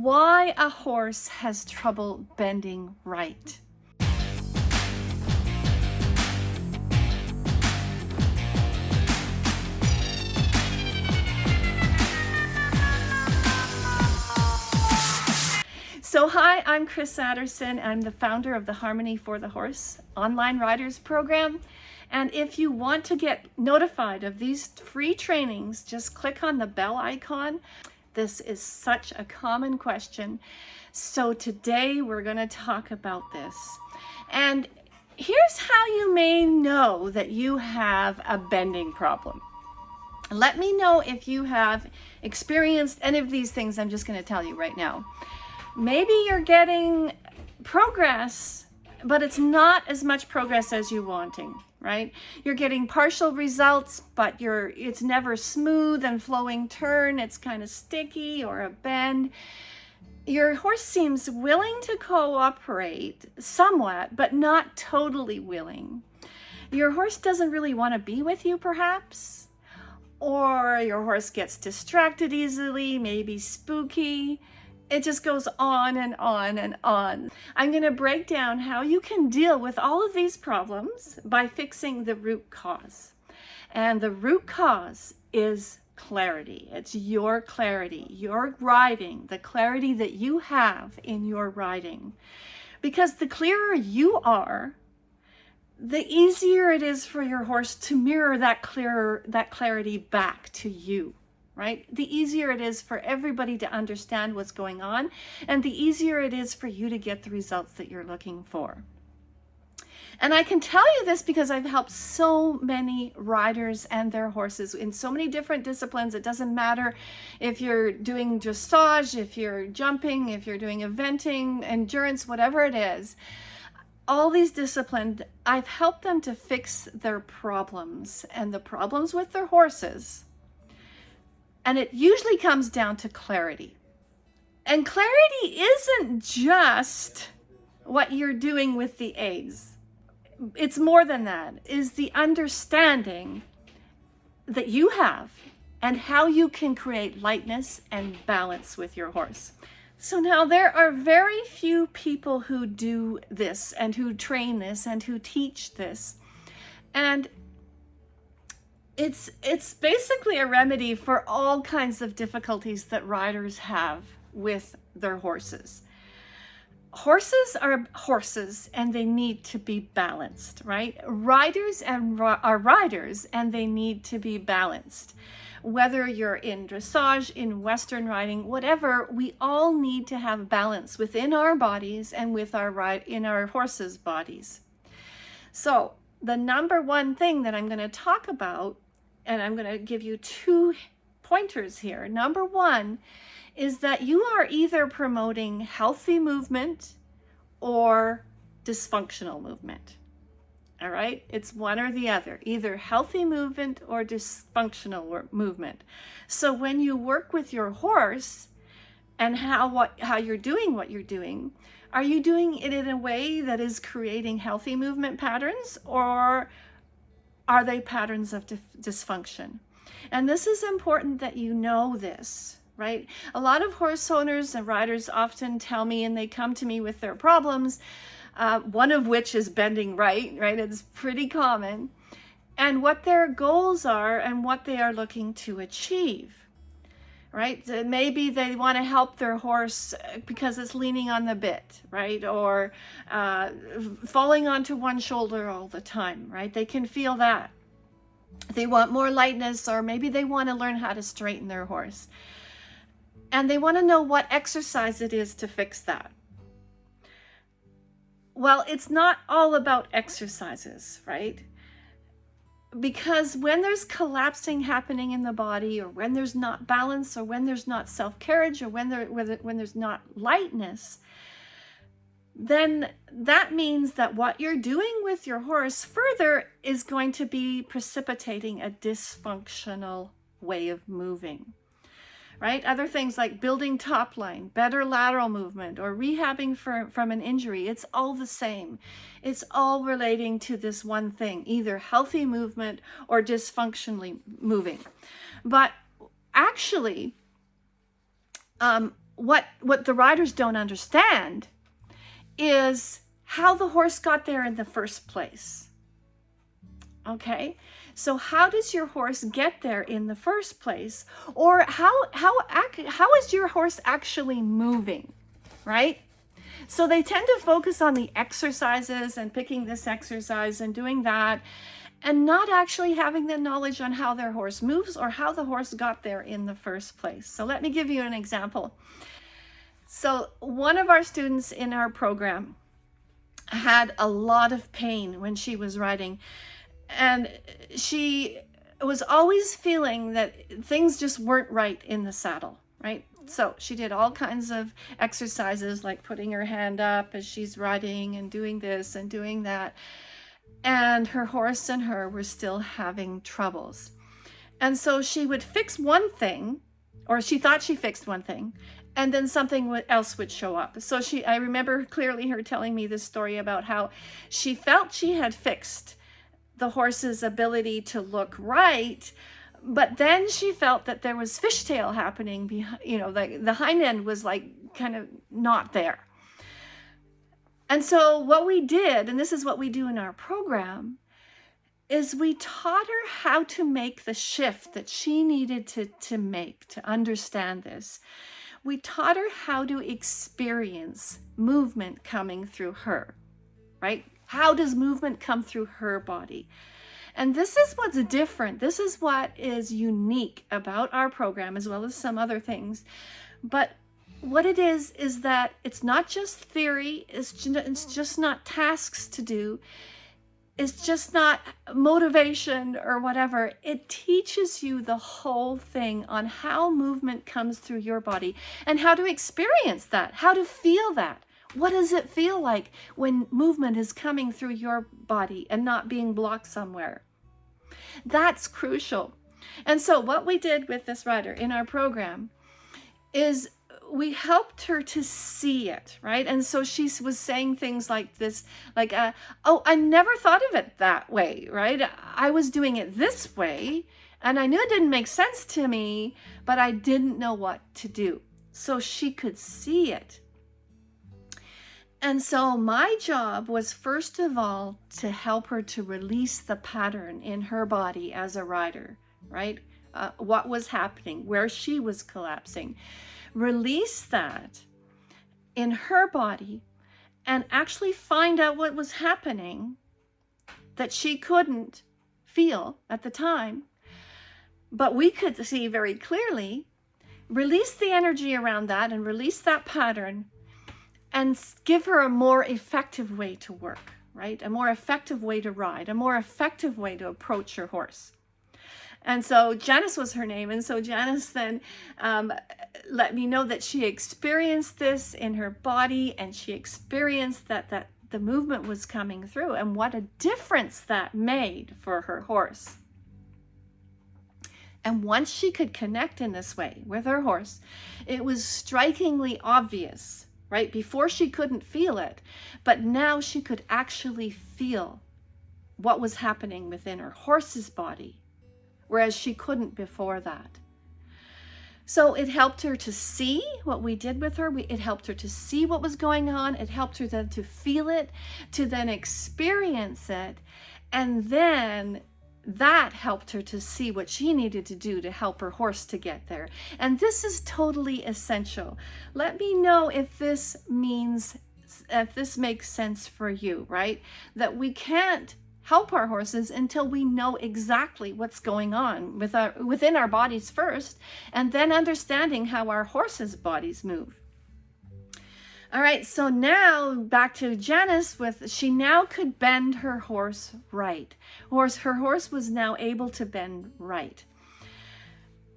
why a horse has trouble bending right. So hi, I'm Chris Adderson. I'm the founder of the Harmony for the Horse online riders program. And if you want to get notified of these free trainings, just click on the bell icon. This is such a common question. So today we're going to talk about this. And here's how you may know that you have a bending problem. Let me know if you have experienced any of these things I'm just going to tell you right now. Maybe you're getting progress, but it's not as much progress as you're wanting, right? You're getting partial results, but it's never smooth and flowing turn. It's kind of sticky or a bend. Your horse seems willing to cooperate somewhat, but not totally willing. Your horse doesn't really want to be with you, perhaps, or your horse gets distracted easily, maybe spooky. It just goes on and on and on. I'm going to break down how you can deal with all of these problems by fixing the root cause. And the root cause is clarity. It's your clarity, your riding, the clarity that you have in your riding. Because the clearer you are, the easier it is for your horse to mirror that clarity back to you. Right? The easier it is for everybody to understand what's going on, and the easier it is for you to get the results that you're looking for. And I can tell you this because I've helped so many riders and their horses in so many different disciplines. It doesn't matter if you're doing dressage, if you're jumping, if you're doing eventing, endurance, whatever it is. All these disciplines, I've helped them to fix their problems and the problems with their horses. And it usually comes down to clarity. And clarity isn't just what you're doing with the aids. It's more than that. It's the understanding that you have and how you can create lightness and balance with your horse. So now there are very few people who do this and who train this and who teach this. And it's basically a remedy for all kinds of difficulties that riders have with their horses. Horses are horses and they need to be balanced, right? Riders are riders and they need to be balanced. Whether you're in dressage, in Western riding, whatever, we all need to have balance within our bodies and with in our horses' bodies. So the number one thing that I'm going to talk about, and I'm going to give you 2 pointers here. Number one is that you are either promoting healthy movement or dysfunctional movement. All right? It's one or the other, either healthy movement or dysfunctional movement. So when you work with your horse and how you're doing what you're doing, are you doing it in a way that is creating healthy movement patterns, or are they patterns of dysfunction? And this is important that you know this, right? A lot of horse owners and riders often tell me, and they come to me with their problems, one of which is bending right? It's pretty common. And what their goals are and what they are looking to achieve. Right? Maybe they want to help their horse because it's leaning on the bit, right? Or falling onto one shoulder all the time, right? They can feel that. They want more lightness, or maybe they want to learn how to straighten their horse. And they want to know what exercise it is to fix that. Well, it's not all about exercises, right? Because when there's collapsing happening in the body, or when there's not balance, or when there's not self-carriage, or when there's not lightness, then that means that what you're doing with your horse further is going to be precipitating a dysfunctional way of moving. Right? Other things like building top line, better lateral movement, or rehabbing from an injury, it's all the same. It's all relating to this one thing, either healthy movement or dysfunctionally moving. But actually, what the riders don't understand is how the horse got there in the first place. Okay, so how does your horse get there in the first place? Or how is your horse actually moving, right? So they tend to focus on the exercises and picking this exercise and doing that, and not actually having the knowledge on how their horse moves or how the horse got there in the first place. So let me give you an example. So one of our students in our program had a lot of pain when she was riding, and she was always feeling that things just weren't right in the saddle, right? So she did all kinds of exercises, like putting her hand up as she's riding and doing this and doing that. And her horse and her were still having troubles. And so she would fix one thing, or she thought she fixed one thing, and then something else would show up. So I remember clearly her telling me this story about how she felt she had fixed the horse's ability to look right, but then she felt that there was fishtail happening behind, like the hind end was like kind of not there. And so what we did, and this is what we do in our program, is we taught her how to make the shift that she needed to make to understand this. We taught her how to experience movement coming through her, right? How does movement come through her body? And this is what's different. This is what is unique about our program, as well as some other things. But what it is that it's not just theory. It's just not tasks to do. It's just not motivation or whatever. It teaches you the whole thing on how movement comes through your body and how to experience that, how to feel that. What does it feel like when movement is coming through your body and not being blocked somewhere? That's crucial. And so what we did with this rider in our program is we helped her to see it, right? And so she was saying things like this, like, oh, I never thought of it that way, right? I was doing it this way, and I knew it didn't make sense to me, but I didn't know what to do. So she could see it. And so my job was, first of all, to help her to release the pattern in her body as a rider, right? What was happening, where she was collapsing. Release that in her body and actually find out what was happening that she couldn't feel at the time, but we could see very clearly. Release the energy around that and release that pattern, and give her a more effective way to work, right? A more effective way to ride, a more effective way to approach your horse. And so Janice was her name. And so Janice then let me know that she experienced this in her body, and she experienced that the movement was coming through, and what a difference that made for her horse. And once she could connect in this way with her horse, it was strikingly obvious, right? Before she couldn't feel it, but now she could actually feel what was happening within her horse's body, whereas she couldn't before that. So it helped her to see what we did with her. It helped her to see what was going on. It helped her then to feel it, to then experience it. And then that helped her to see what she needed to do to help her horse to get there. And this is totally essential. Let me know if this makes sense for you, right? That we can't help our horses until we know exactly what's going on within our bodies first, and then understanding how our horses' bodies move. All right, so now back to Janice. She now could bend her horse right. Her horse was now able to bend right.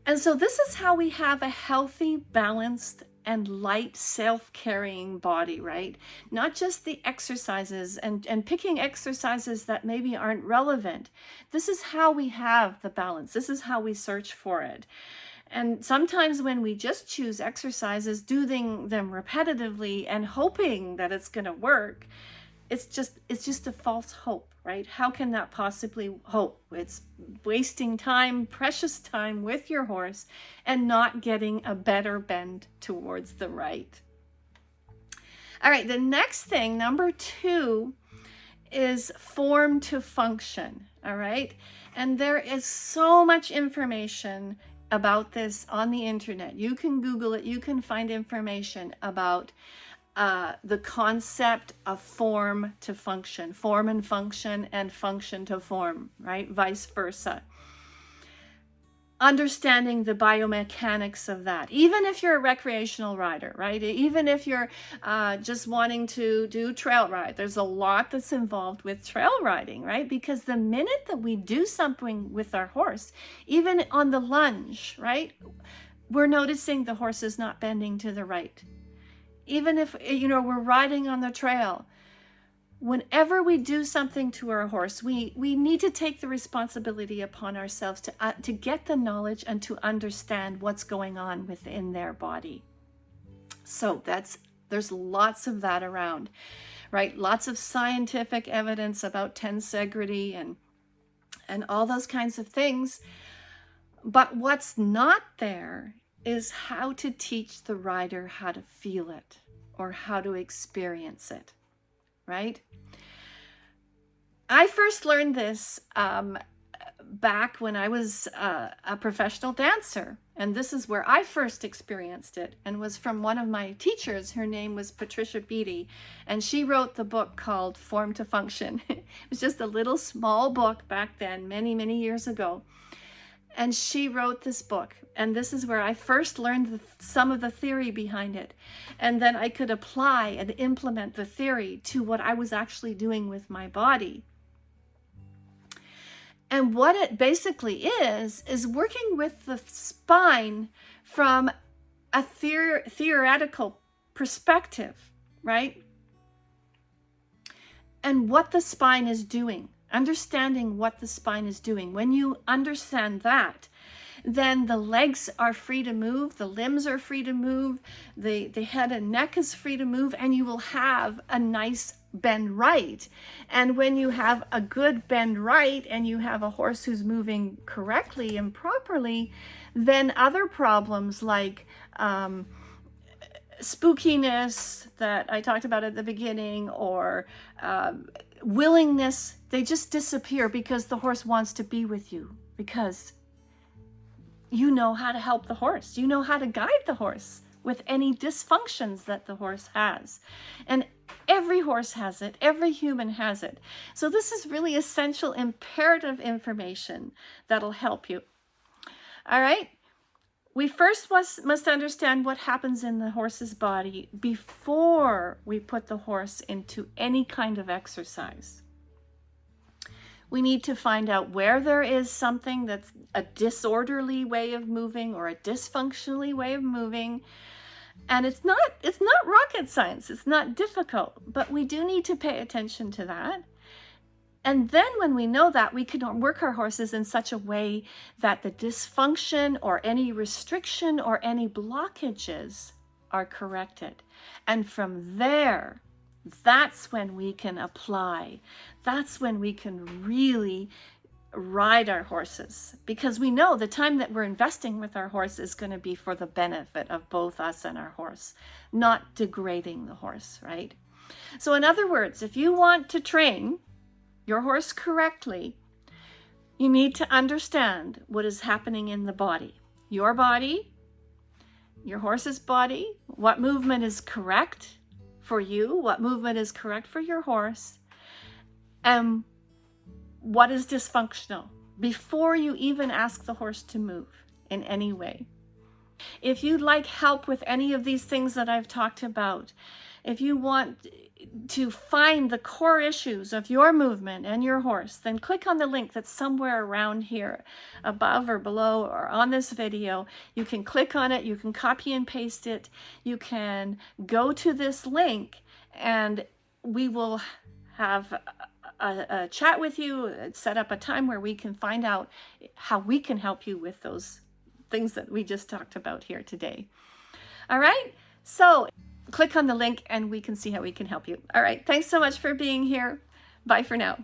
And so this is how we have a healthy, balanced, and light self-carrying body, right? Not just the exercises and picking exercises that maybe aren't relevant. This is how we have the balance. This is how we search for it. And sometimes when we just choose exercises, doing them repetitively and hoping that it's going to work, it's just a false hope, right? How can that possibly hope? It's wasting time, precious time with your horse, and not getting a better bend towards the right. All right, the next thing, number 2, is form to function. All right, and there is so much information about this on the internet. You can Google it, you can find information about the concept of form to function, form and function to form, right? Vice versa. Understanding the biomechanics of that, even if you're a recreational rider, right? Even if you're just wanting to do trail ride, there's a lot that's involved with trail riding, right? Because the minute that we do something with our horse, even on the lunge, right, we're noticing the horse is not bending to the right. Even if, we're riding on the trail, whenever we do something to our horse, we need to take the responsibility upon ourselves to get the knowledge and to understand what's going on within their body. So there's lots of that around, right? Lots of scientific evidence about tensegrity and all those kinds of things. But what's not there is how to teach the rider how to feel it or how to experience it, right? I first learned this back when I was a professional dancer, and this is where I first experienced it, and was from one of my teachers. Her name was Patricia Beatty, and she wrote the book called Form to Function. It was just a little small book back then, many, many years ago. And she wrote this book, and this is where I first learned some of the theory behind it. And then I could apply and implement the theory to what I was actually doing with my body. And what it basically is working with the spine from a theoretical perspective, right? And what the spine is doing. Understanding what the spine is doing. When you understand that, then the legs are free to move, the limbs are free to move, the head and neck is free to move, and you will have a nice bend right. And when you have a good bend right and you have a horse who's moving correctly and properly, then other problems like spookiness that I talked about at the beginning, or willingness, they just disappear because the horse wants to be with you, because you know how to help the horse. You know how to guide the horse with any dysfunctions that the horse has. And every horse has it. Every human has it. So this is really essential, imperative information that'll help you. All right. We first must understand what happens in the horse's body before we put the horse into any kind of exercise. We need to find out where there is something that's a disorderly way of moving or a dysfunctional way of moving. And it's not rocket science. It's not difficult, but we do need to pay attention to that. And then when we know that, we can work our horses in such a way that the dysfunction or any restriction or any blockages are corrected. And from there, that's when we can apply. That's when we can really ride our horses, because we know the time that we're investing with our horse is going to be for the benefit of both us and our horse, not degrading the horse, right? So in other words, if you want to train your horse correctly, you need to understand what is happening in the body. Your body, your horse's body, what movement is correct for you, what movement is correct for your horse, and what is dysfunctional before you even ask the horse to move in any way. If you'd like help with any of these things that I've talked about, if you want to find the core issues of your movement and your horse, then click on the link that's somewhere around here, above or below or on this video. You can click on it, you can copy and paste it, you can go to this link, and we will have a chat with you, set up a time where we can find out how we can help you with those things that we just talked about here today. All right, so click on the link and we can see how we can help you. All right. Thanks so much for being here. Bye for now.